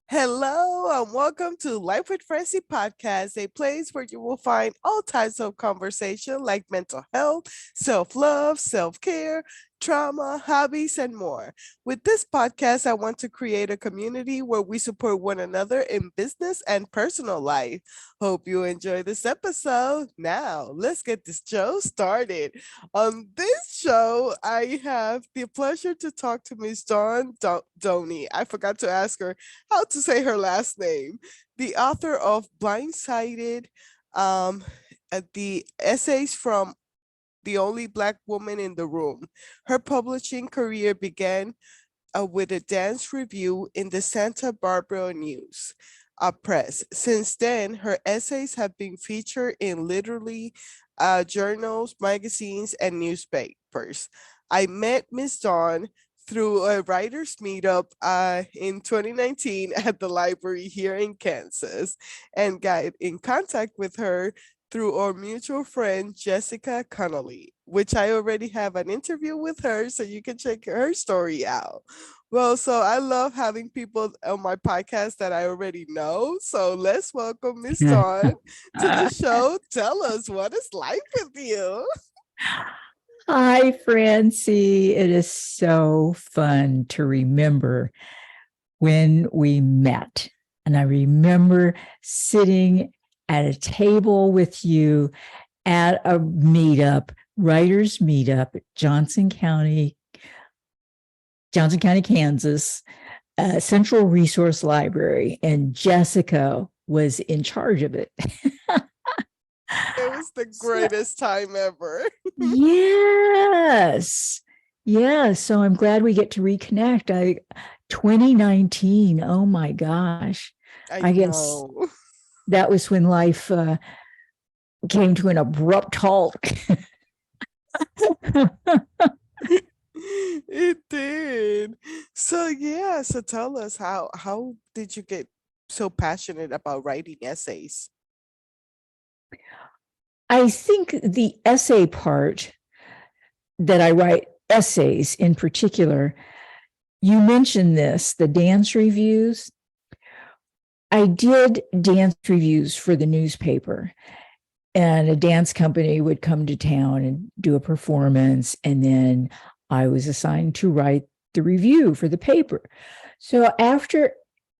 Hello and welcome to Life with Francie podcast, a place where you will find all types of conversation like mental health, self-love, self-care, trauma, hobbies, and more. With this podcast, I want to create a community where we support one another in business and personal life. Hope you enjoy this episode. Now, let's get this show started. On this show, I have the pleasure to talk to Miss Downey. I forgot to ask her how to say her last name, the author of Blindsided, um, the essays from The Only Black Woman in the Room. Her publishing career began with a dance review in the Santa Barbara News Press. Since then, her essays have been featured in literally journals, magazines, and newspapers. I met Miss Dawn through a writers meetup in 2019 at the library here in Kansas and got in contact with her through our mutual friend Jessica Connolly, which I already have an interview with her, so you can check her story out. Well, so I love having people on my podcast that I already know. So let's welcome Miss Dawn to the show. Tell us, what is life with you? Hi, Francie. It is so fun to remember when we met. And I remember sitting at a table with you at a meetup, writers meetup at Johnson County, Kansas, Central Resource Library, and Jessica was in charge of it. It was the greatest time ever. Yes. Yeah. So I'm glad we get to reconnect. 2019. Oh my gosh. I I guess know. that was when life came to an abrupt halt. It did. So yeah, so tell us how did you get so passionate about writing essays? I think the essay part that I write essays in particular, you mentioned this, the dance reviews. I did dance reviews for the newspaper, and a dance company would come to town and do a performance, and then I was assigned to write the review for the paper. So after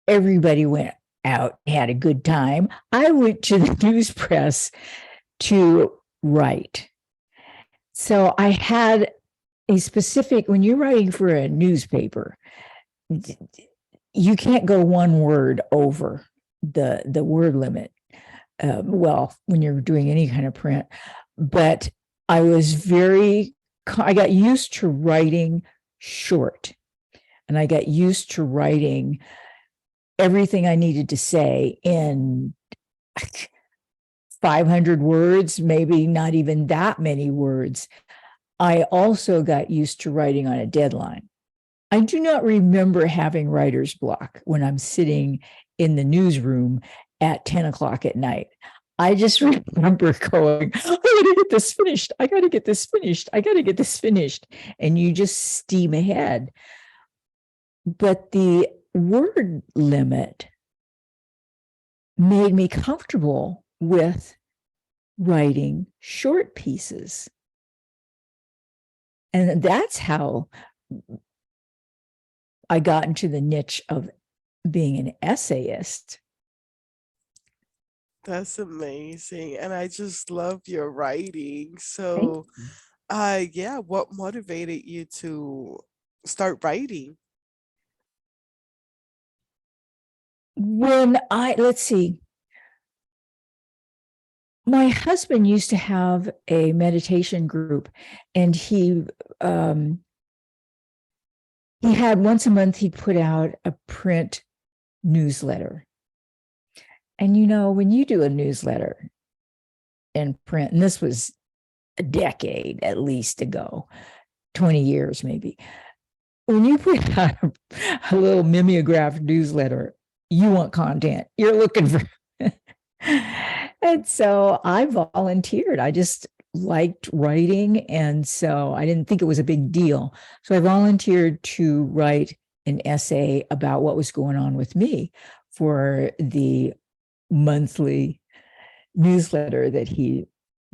everybody went out, had a good time, I went to the news press to write. So I had a specific, when you're writing for a newspaper, you can't go one word over the word limit. Well, when you're doing any kind of print, but I got used to writing short, and I got used to writing everything I needed to say in 500 words, maybe not even that many words. I also got used to writing on a deadline. I do not remember having writer's block when I'm sitting in the newsroom at 10 o'clock at night. I just remember going, I gotta get this finished. I gotta get this finished. I gotta get this finished. And you just steam ahead. But the word limit made me comfortable with writing short pieces. And that's how I got into the niche of being an essayist. That's amazing. And I just love your writing. Thank So you. yeah, what motivated you to start writing? Let's see, my husband used to have a meditation group, and he had once a month, he'd put out a print newsletter. And when you do a newsletter in print, and this was a decade at least ago, 20 years maybe, when you put out a little mimeograph newsletter, you want content. You're looking for. And so I volunteered. I just liked writing. And so I didn't think it was a big deal. So I volunteered to write an essay about what was going on with me for the monthly newsletter that he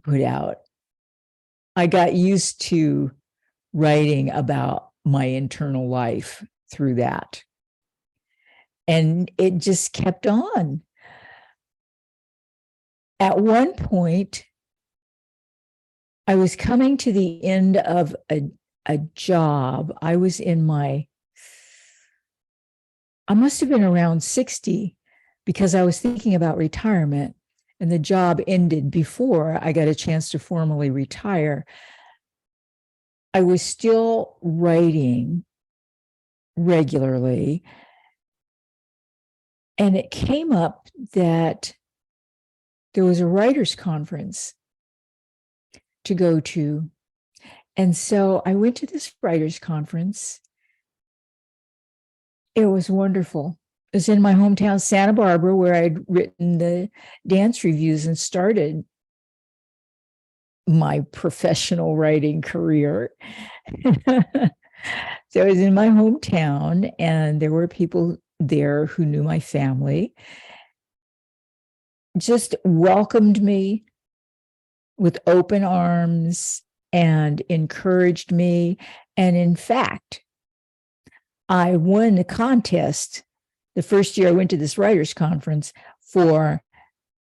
put out. I got used to writing about my internal life through that. And it just kept on. At one point, I was coming to the end of a job. I was in I must have been around 60 because I was thinking about retirement, and the job ended before I got a chance to formally retire. I was still writing regularly, and it came up that there was a writers' conference to go to. And so I went to this writers' conference. It was wonderful. It was in my hometown, Santa Barbara, where I'd written the dance reviews and started my professional writing career. So I was in my hometown, and there were people there who knew my family, just welcomed me with open arms and encouraged me. And in fact, I won a contest the first year I went to this writers' conference for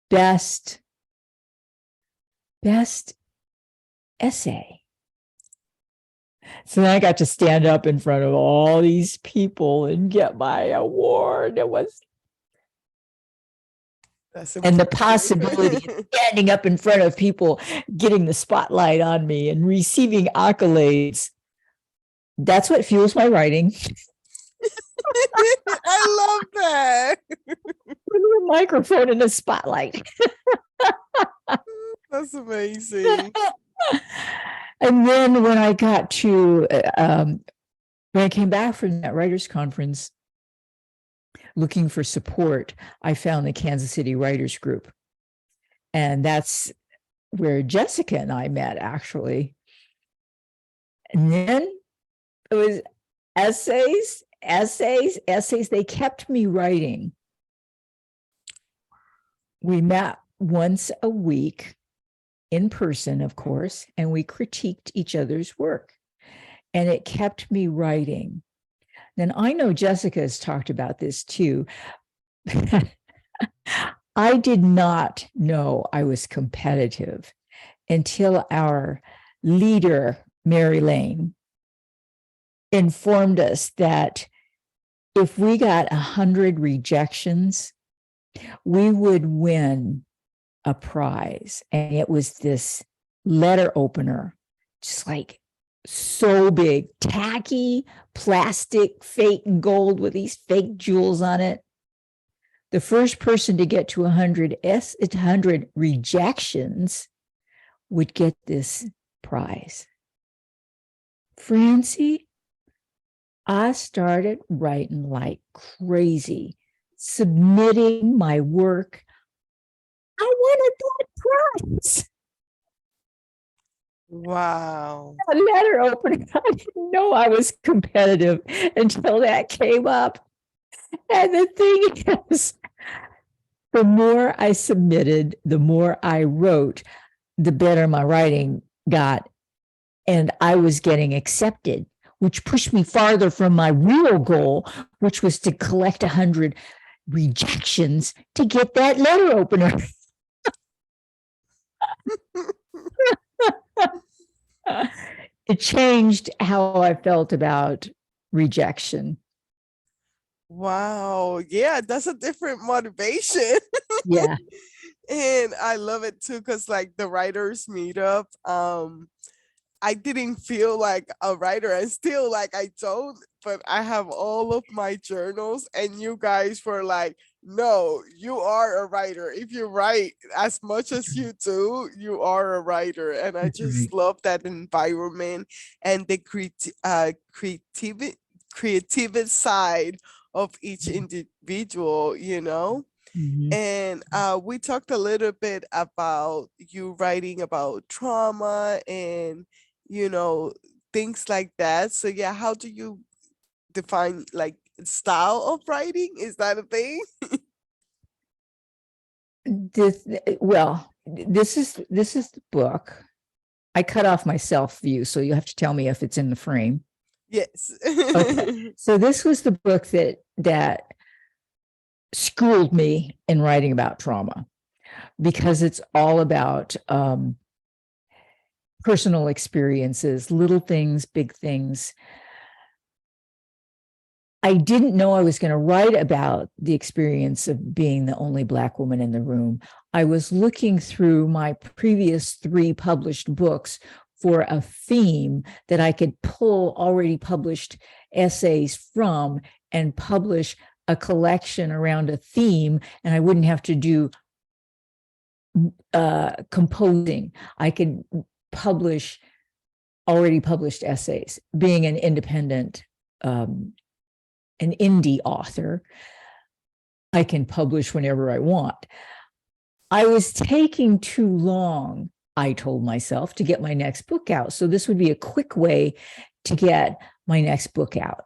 best essay. So then I got to stand up in front of all these people and get my award. It was and the possibility of standing up in front of people, getting the spotlight on me and receiving accolades. That's what fuels my writing. I love that. A microphone and a spotlight. That's amazing. And then when I got to, when I came back from that writers' conference, looking for support, I found the Kansas City Writers Group. And that's where Jessica and I met, actually. And then it was essays. They kept me writing. We met once a week in person, of course, and we critiqued each other's work. And it kept me writing. Then I know Jessica has talked about this too. I did not know I was competitive until our leader, Mary Lane, informed us that if we got 100 rejections, we would win a prize. And it was this letter opener, just like so big, tacky plastic, fake gold with these fake jewels on it. The first person to get to 100 rejections would get this prize. Francie, I started writing like crazy, submitting my work. I wanted that prize. Wow. A letter opener. I didn't know I was competitive until that came up. And the thing is, the more I submitted, the more I wrote, the better my writing got. And I was getting accepted, which pushed me farther from my real goal, which was to collect 100 rejections to get that letter opener. It changed how I felt about rejection. Wow. Yeah, that's a different motivation. Yeah. And I love it too, because like the writers meetup, I didn't feel like a writer, and still like I don't, but I have all of my journals, and you guys were like, no, you are a writer. If you write as much as you do, you are a writer. And I just love that environment and the creative side of each individual, you know? Mhm. And we talked a little bit about you writing about trauma and, you know, things like that. So yeah, how do you define like style of writing? Is that a thing? This is the book. I cut off my self view, so you have to tell me if it's in the frame. Yes. Okay. So this was the book that schooled me in writing about trauma, because it's all about personal experiences, little things, big things. I didn't know I was going to write about the experience of being the only Black woman in the room. I was looking through my previous 3 published books for a theme that I could pull already published essays from and publish a collection around a theme, and I wouldn't have to do composing. I could publish already published essays. Being an independent an indie author, I can publish whenever I want. I was taking too long, I told myself, to get my next book out. So this would be a quick way to get my next book out.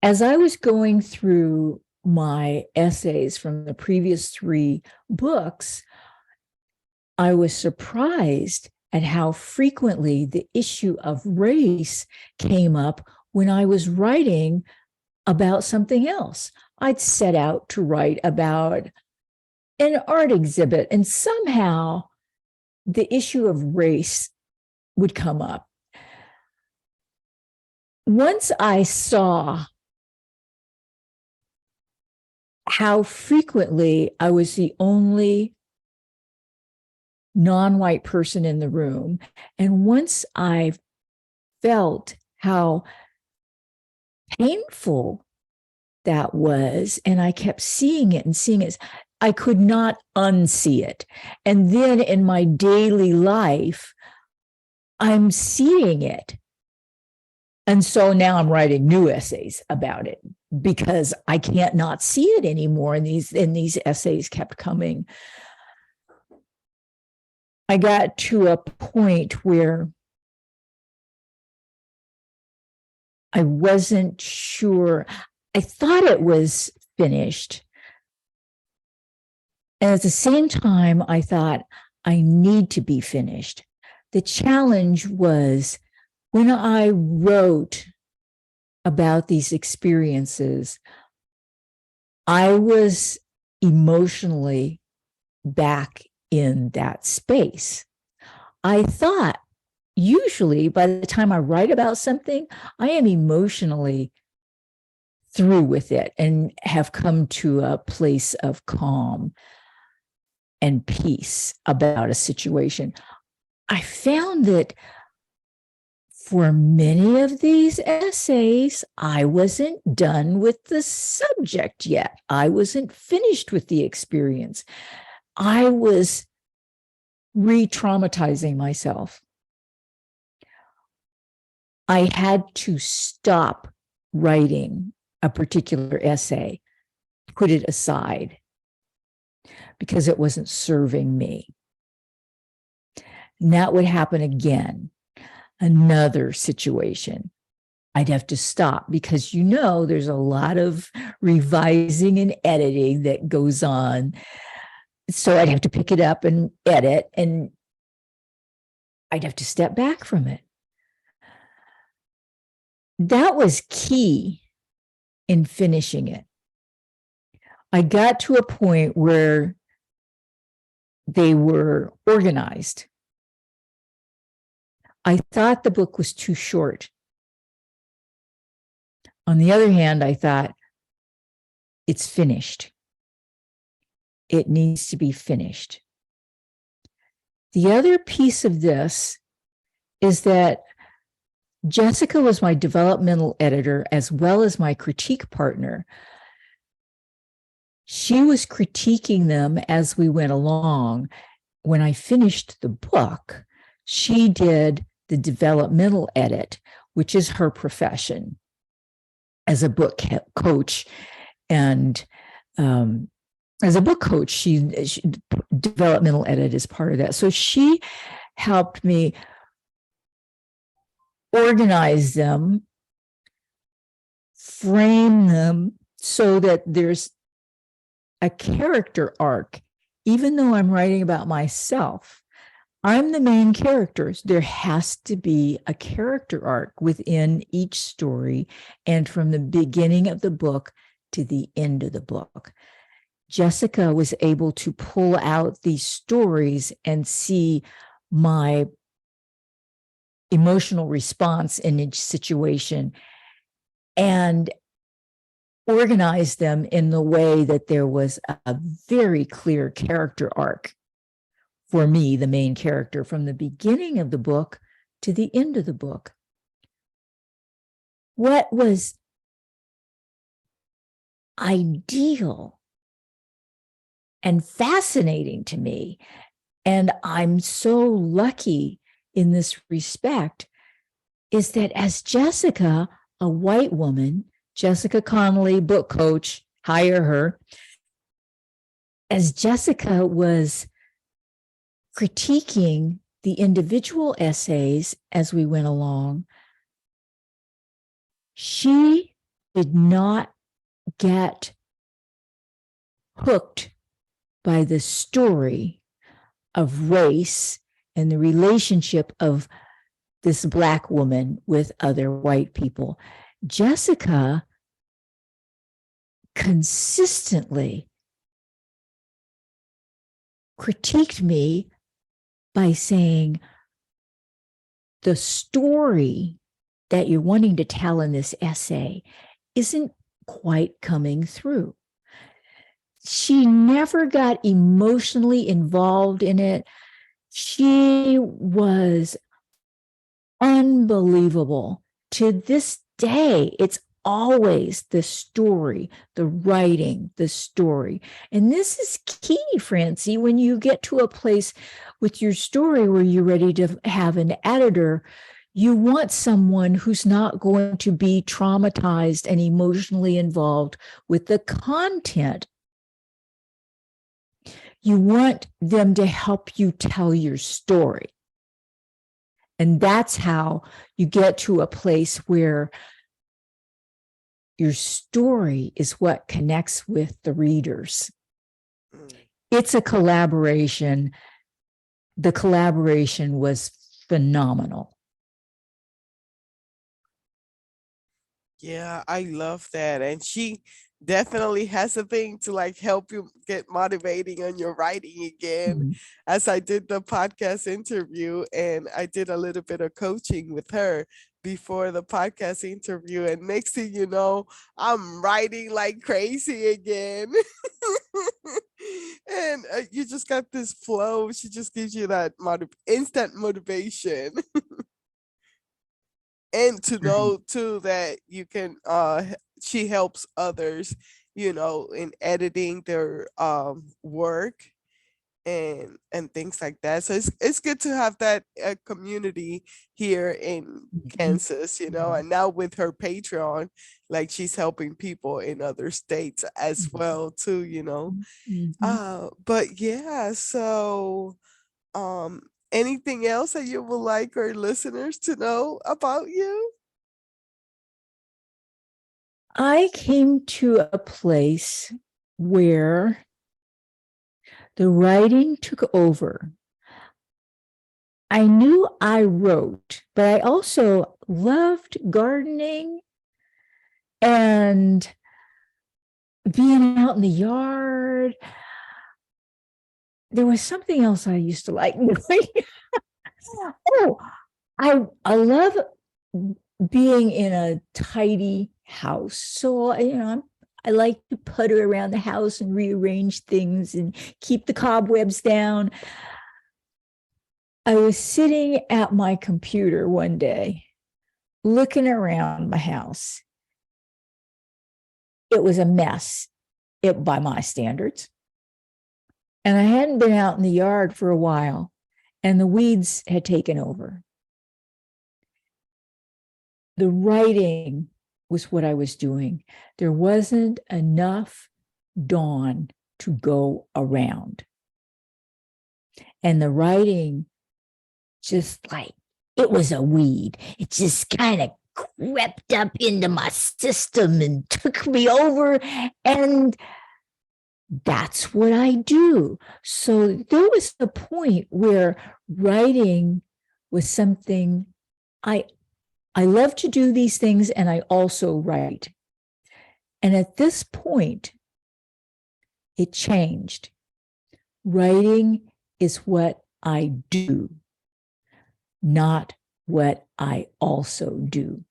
As I was going through my essays from the previous 3 books, I was surprised at how frequently the issue of race came up when I was writing about something else. I'd set out to write about an art exhibit, and somehow the issue of race would come up. Once I saw how frequently I was the only non-white person in the room, and once I felt how painful that was, and I kept seeing it and seeing it, I could not unsee it. And then in my daily life, I'm seeing it. And so now I'm writing new essays about it because I can't not see it anymore. And these essays kept coming. I got to a point where I wasn't sure. I thought it was finished. And at the same time, I thought, I need to be finished. The challenge was when I wrote about these experiences, I was emotionally back in that space. I thought, usually by the time I write about something, I am emotionally through with it and have come to a place of calm and peace about a situation. I found that for many of these essays, I wasn't done with the subject yet. I wasn't finished with the experience. I was re-traumatizing myself. I had to stop writing a particular essay, put it aside, because it wasn't serving me. And that would happen again, another situation. I'd have to stop because, there's a lot of revising and editing that goes on. So I'd have to pick it up and edit, and I'd have to step back from it. That was key in finishing it. I got to a point where they were organized. I thought the book was too short. On the other hand, I thought, it's finished. It needs to be finished. The other piece of this is that Jessica was my developmental editor as well as my critique partner. She was critiquing them as we went along. When I finished the book, she did the developmental edit, which is her profession as a book coach. And as a book coach, she developmental edit is part of that. So she helped me organize them frame them so that there's a character arc, even though I'm writing about myself. I'm the main characters. There has to be a character arc within each story, and from the beginning of the book to the end of the book. Jessica was able to pull out these stories and see my emotional response in each situation and organize them in the way that there was a very clear character arc for me, the main character, from the beginning of the book to the end of the book. What was ideal and fascinating to me, and I'm so lucky in this respect, is that as Jessica, a white woman, Jessica Connolly, book coach, hire her, as Jessica was critiquing the individual essays as we went along, she did not get hooked by the story of race and the relationship of this Black woman with other white people. Jessica consistently critiqued me by saying, the story that you're wanting to tell in this essay isn't quite coming through. She never got emotionally involved in it. She was unbelievable. To this day, it's always the story, the writing, the story. And this is key, Francie, when you get to a place with your story where you're ready to have an editor. You want someone who's not going to be traumatized and emotionally involved with the content. You want them to help you tell your story. And that's how you get to a place where your story is what connects with the readers. It's a collaboration. The collaboration was phenomenal. Yeah, I love that. And she definitely has a thing to like help you get motivating on your writing again. Mhm. As I did the podcast interview and I did a little bit of coaching with her before the podcast interview. And next thing you know, I'm writing like crazy again. And you just got this flow. She just gives you that instant motivation. And to Right. know too that you can she helps others, you know, in editing their work and things like that. So it's good to have that community here in Mhm. Kansas, you know. And now with her Patreon, like she's helping people in other states as well too, you know. Mhm. But yeah, so um anything else that you would like our listeners to know about you? I came to a place where the writing took over. I knew I wrote, but I also loved gardening and being out in the yard. There was something else I used to like doing. Oh, I love being in a tidy house. So, I like to putter around the house and rearrange things and keep the cobwebs down. I was sitting at my computer one day, looking around my house. It was a mess, by my standards. And I hadn't been out in the yard for a while, and the weeds had taken over. The writing was what I was doing. There wasn't enough dawn to go around. And the writing, just like, it was a weed. It just kind of crept up into my system and took me over. And that's what I do. So there was a point where writing was something I love to do these things, and I also write. And at this point, it changed. Writing is what I do, not what I also do.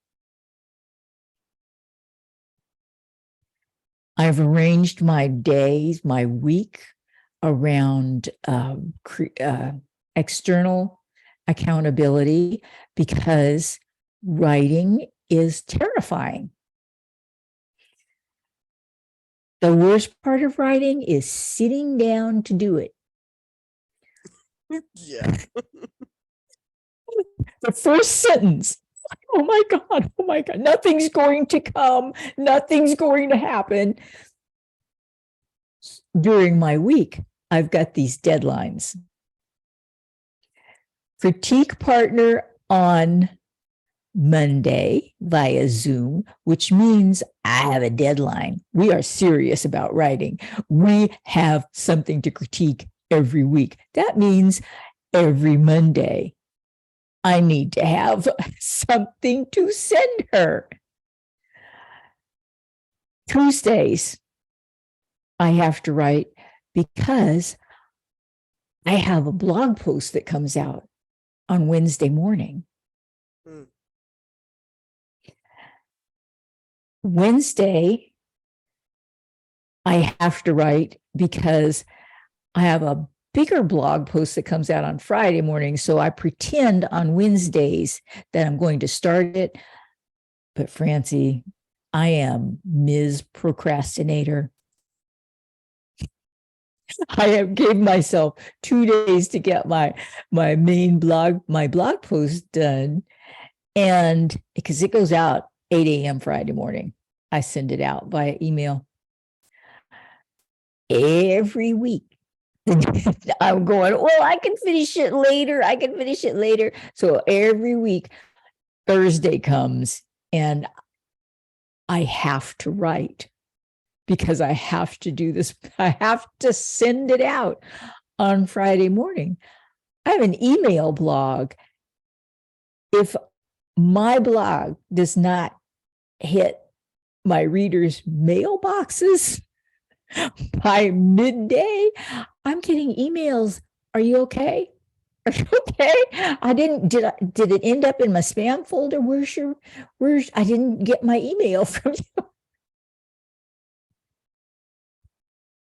I've arranged my days, my week around external accountability because writing is terrifying. The worst part of writing is sitting down to do it. Yeah. The first sentence, oh my God, nothing's going to come, nothing's going to happen. During my week, I've got these deadlines. Critique partner on Monday via Zoom, which means I have a deadline. We are serious about writing. We have something to critique every week. That means every Monday, I need to have something to send her. Tuesdays, I have to write because I have a blog post that comes out on Wednesday morning. Wednesday, I have to write because I have a bigger blog post that comes out on Friday morning. So I pretend on Wednesdays that I'm going to start it. But Francie, I am Ms. Procrastinator. I have gave myself 2 days to get my blog post done. And because it goes out 8 a.m. Friday morning, I send it out via email. Every week, I'm going, well, I can finish it later. So every week, Thursday comes and I have to write because I have to do this. I have to send it out on Friday morning. I have an email blog. If my blog does not hit my readers' mailboxes by midday, I'm getting emails. Are you okay? Are you okay? Did it end up in my spam folder? I didn't get my email from you.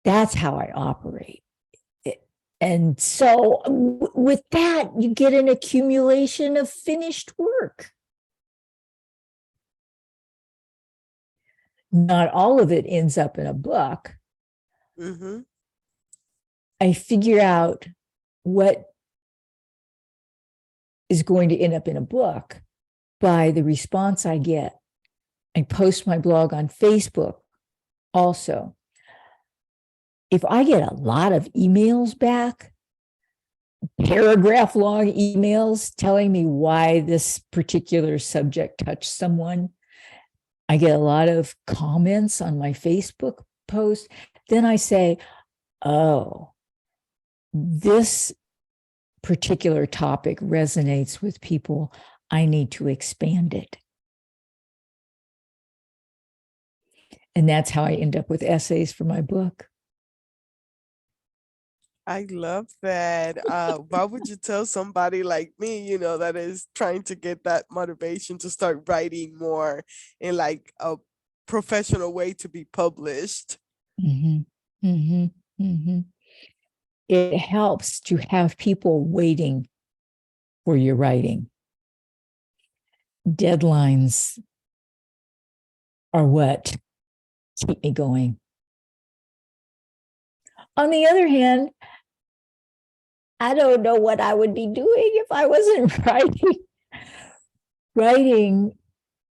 That's how I operate. And so with that, you get an accumulation of finished work. Not all of it ends up in a book. Mm-hmm. I figure out what is going to end up in a book by the response I get. I post my blog on Facebook also. If I get a lot of emails back, paragraph long emails telling me why this particular subject touched someone, I get a lot of comments on my Facebook post, then I say, oh, this particular topic resonates with people. I need to expand it. And that's how I end up with essays for my book. I love that. Why would you tell somebody like me, that is trying to get that motivation to start writing more in like a professional way to be published? Mm-hmm. Mm-hmm. Mm-hmm. It helps to have people waiting for your writing. Deadlines are what keep me going. On the other hand, I don't know what I would be doing if I wasn't writing. Writing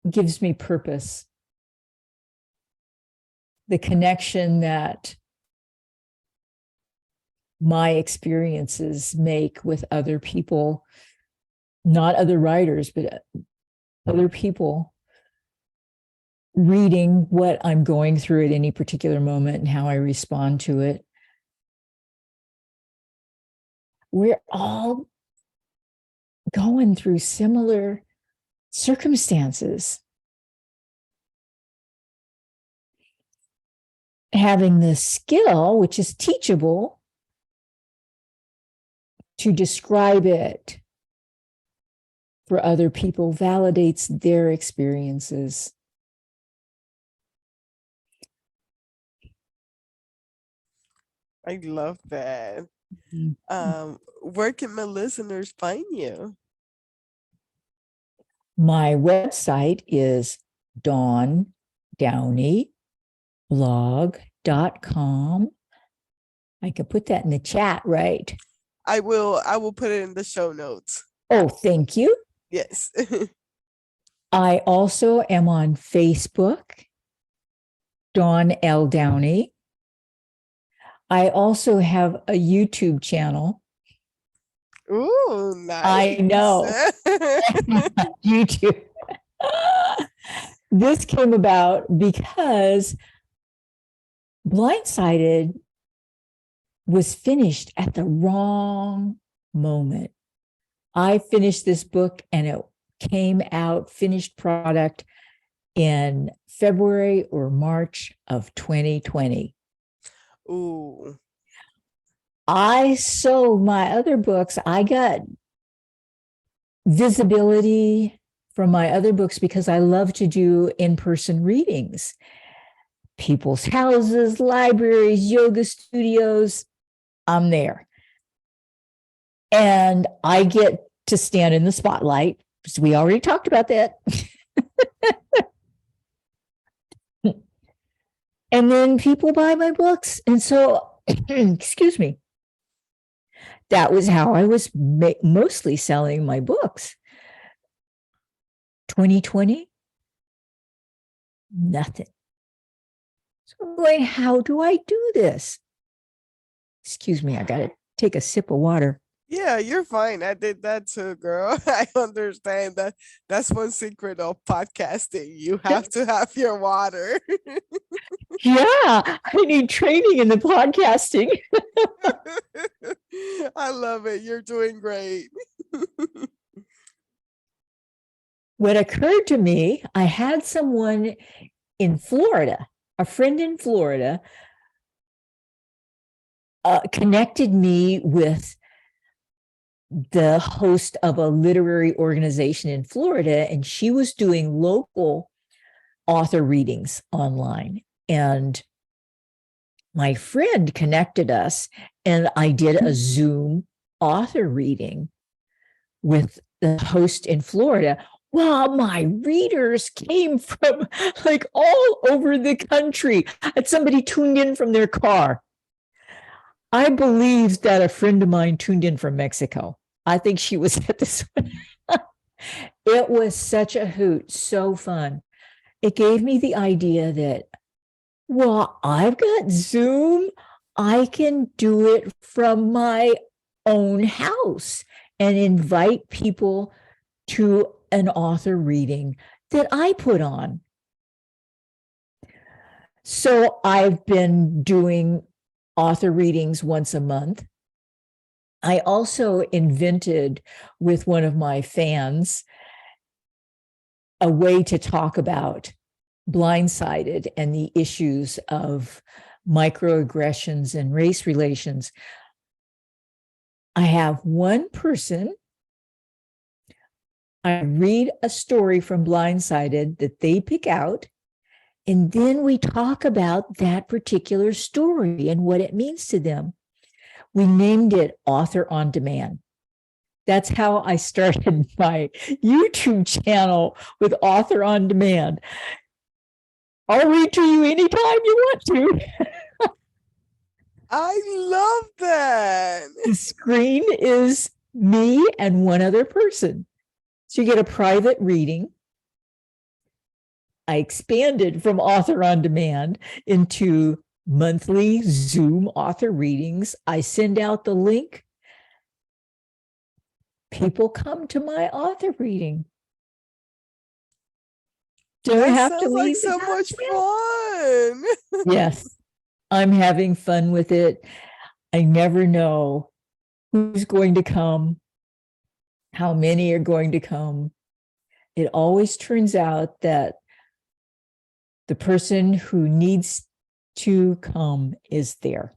gives me purpose. The connection that my experiences make with other people, not other writers, but other people, reading what I'm going through at any particular moment and how I respond to it. We're all going through similar circumstances. Having the skill, which is teachable, to describe it for other people validates their experiences. I love that. Where can my listeners find you? My website is downeyblog.com. I could put that in the chat, right? I will put it in the show notes. Oh, thank you. Yes. I also am on Facebook, Dawn L. Downey. I also have a YouTube channel. Ooh, nice. I know. YouTube. This came about because Blindsided was finished at the wrong moment. I finished this book and it came out finished product in February or March of 2020. Ooh. I sold my other books. I got visibility from my other books because I love to do in-person readings. People's houses, libraries, yoga studios, I'm there. And I get to stand in the spotlight, because we already talked about that. And then people buy my books. And so, excuse me, that was how I was mostly selling my books. 2020, nothing. So I'm going, how do I do this? Excuse me, I got to take a sip of water. Yeah, you're fine. I did that too, girl. I understand that. That's one secret of podcasting. You have to have your water. Yeah, I need training in the podcasting. I love it. You're doing great. What occurred to me, I had someone in Florida, a friend in Florida, connected me with the host of a literary organization in Florida, and she was doing local author readings online. And my friend connected us, and I did a Zoom author reading with the host in Florida. Well, my readers came from like all over the country. And somebody tuned in from their car. I believe that a friend of mine tuned in from Mexico. I think she was at this one. It was such a hoot, so fun. It gave me the idea that, well, I've got Zoom. I can do it from my own house and invite people to an author reading that I put on. So I've been doing author readings once a month. I also invented with one of my fans a way to talk about Blindsided and the issues of microaggressions and race relations. I have one person, I read a story from Blindsided that they pick out, and then we talk about that particular story and what it means to them. We named it Author on Demand. That's how I started my YouTube channel, with Author on Demand. I'll read to you anytime you want to. I love that. The screen is me and one other person. So you get a private reading. I expanded from Author on Demand into monthly Zoom author readings. I send out the link. People come to my author reading. Do I That have to sounds like leave the so house much yet? fun. Yes, I'm having fun with it. I never know who's going to come, how many are going to come. It always turns out that the person who needs to come is there.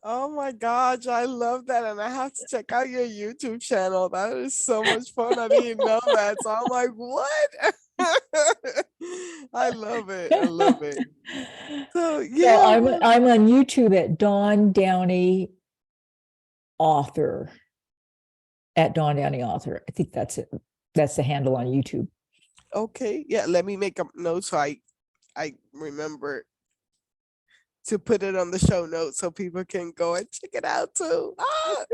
Oh my gosh, I love that. And I have to check out your YouTube channel. That is so much fun. I didn't know that. So I'm like, what? I love it. I love it. So So yeah, I'm well, I'm on YouTube at Downey author at Downey author. I think that's it. That's the handle on YouTube. okay. Yeah, let me make a note so I remember to put it on the show notes so people can go and check it out too. Ah!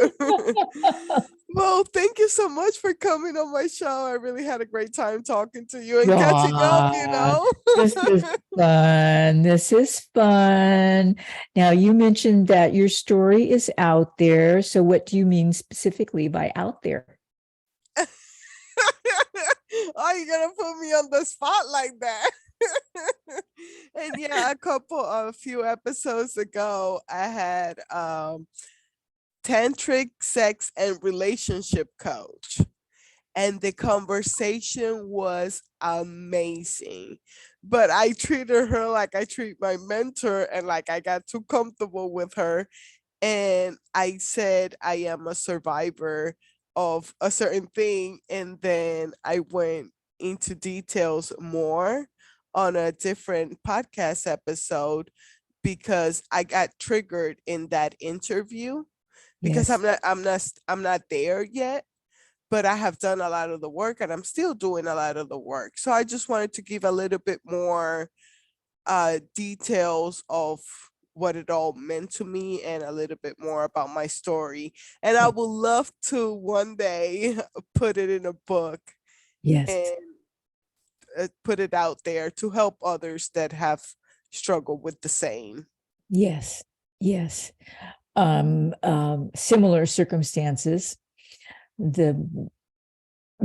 Well, thank you so much for coming on my show. I really had a great time talking to you and catching up, you Ron, know? this is fun. This is fun. Now, you mentioned that your story is out there. So, what do you mean specifically by out there? Are you gonna put me on the spot like that? And yeah, a few episodes ago, I had tantric sex and relationship coach. And the conversation was amazing. But I treated her like I treat my mentor, and like I got too comfortable with her. And I said I am a survivor of a certain thing. And then I went into details more on a different podcast episode because I got triggered in that interview because Yes, I'm not there yet, but I have done a lot of the work and I'm still doing a lot of the work. So I just wanted to give a little bit more details of what it all meant to me and a little bit more about my story. And I yes, would love to one day put it in a book yes, and put it out there to help others that have struggled with the same. yes, yes. Similar circumstances. The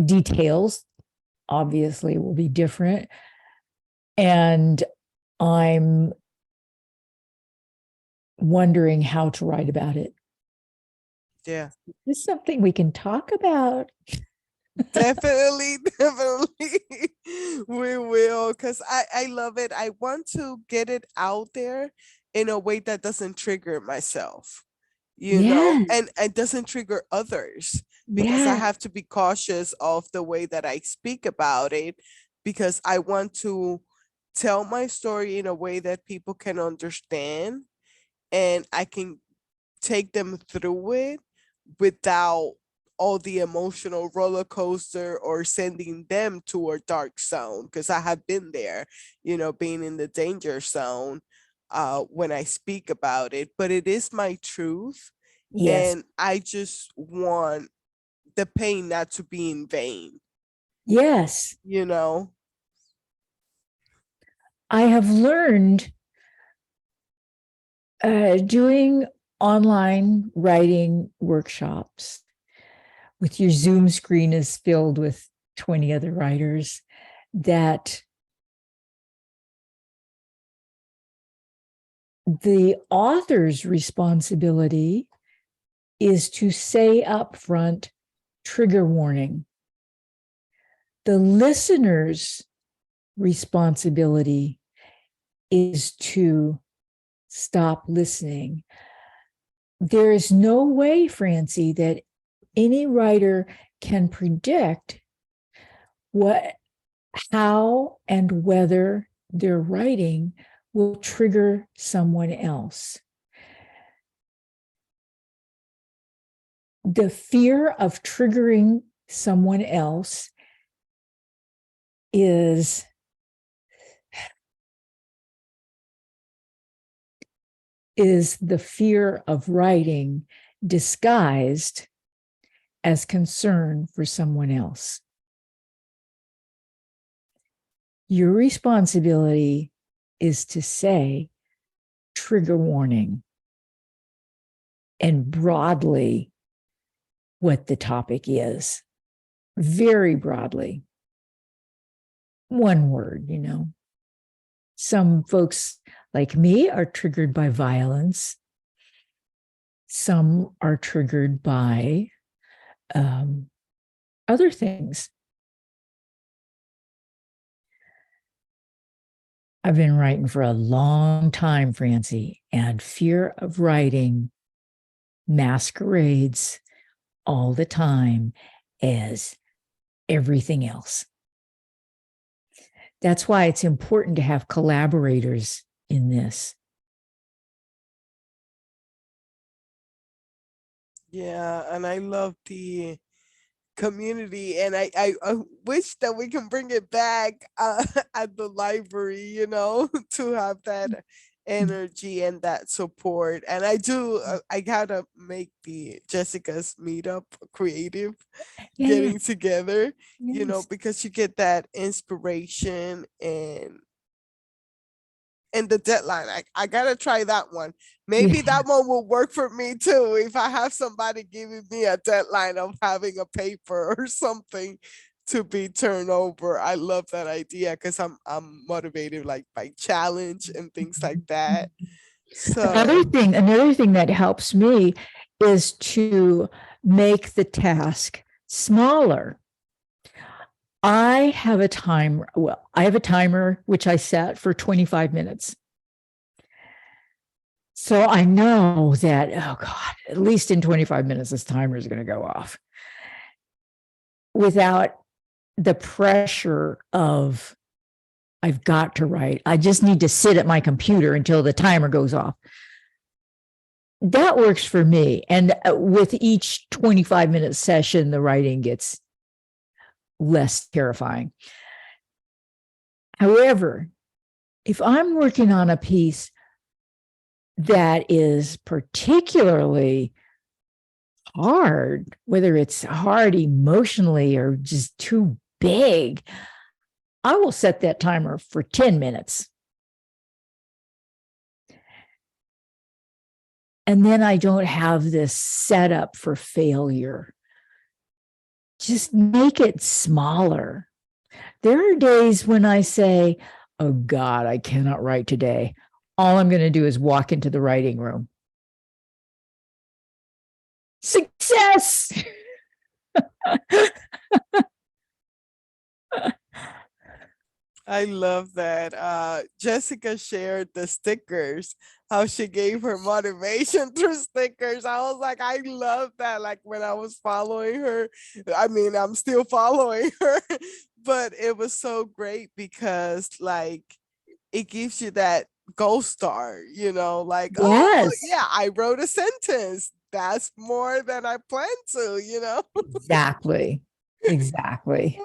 details obviously will be different. And I'm wondering how to write about it. Yeah. It's something we can talk about. Definitely, definitely. We will, because I love it. I want to get it out there in a way that doesn't trigger myself, you know, Yes, and it doesn't trigger others because I yes, have to be cautious of the way that I speak about it because I want to tell my story in a way that people can understand and I can take them through it without all the emotional roller coaster or sending them to a dark zone because I have been there, you know, being in the danger zone when I speak about it, but it is my truth yes, and I just want the pain not to be in vain, yes. you know. I have learned doing online writing workshops with your Zoom screen is filled with 20 other writers that the author's responsibility is to say up front, trigger warning. The listener's responsibility is to stop listening. There is no way, Francie, that any writer can predict what, how, and whether their writing will trigger someone else. The fear of triggering someone else is the fear of writing disguised as concern for someone else. Your responsibility is to say trigger warning and broadly what the topic is, very broadly. one word, you know. Some folks like me are triggered by violence. Some are triggered by other things. I've been writing for a long time, Francie, and fear of writing masquerades all the time as everything else. That's why it's important to have collaborators in this. Yeah, and I love the community, and I wish that we can bring it back at the library, you know, to have that energy and that support. And I gotta make the Jessica's meetup creative, Yeah, getting together, you know, yes. because you get that inspiration and the deadline. I gotta try that one. Maybe Yeah. that one will work for me too. If I have somebody giving me a deadline of having a paper or something to be turned over. I love that idea because I'm motivated like by challenge and things like that. So Another thing that helps me is to make the task smaller. I have a timer which I set for 25 minutes. So I know that, oh God, at least in 25 minutes, this timer is going to go off without the pressure of, I've got to write. I just need to sit at my computer until the timer goes off. That works for me. And with each 25-minute session, the writing gets less terrifying. However, if I'm working on a piece that is particularly hard, whether it's hard emotionally or just too big, I will set that timer for 10 minutes. And then I don't have this setup for failure. Just make it smaller. There are days when I say, oh God, I cannot write today. All I'm going to do is walk into the writing room. Success! I love that. Jessica shared the stickers, how she gave her motivation through stickers. I was like, I love that. Like when I was following her, I mean, I'm still following her, but it was so great because like it gives you that gold star, you know, like, oh, Yes, yeah, I wrote a sentence. That's more than I planned to, you know? exactly. Exactly.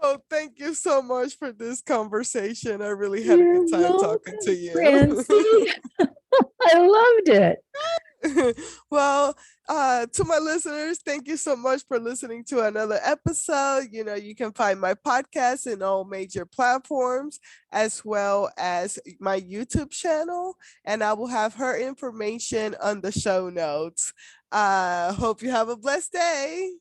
Oh, thank you so much for this conversation. I really had a You're good time talking to welcome, you. Francie. I loved it. Well, to my listeners, thank you so much for listening to another episode. You know, you can find my podcast in all major platforms as well as my YouTube channel, and I will have her information on the show notes. Hope you have a blessed day.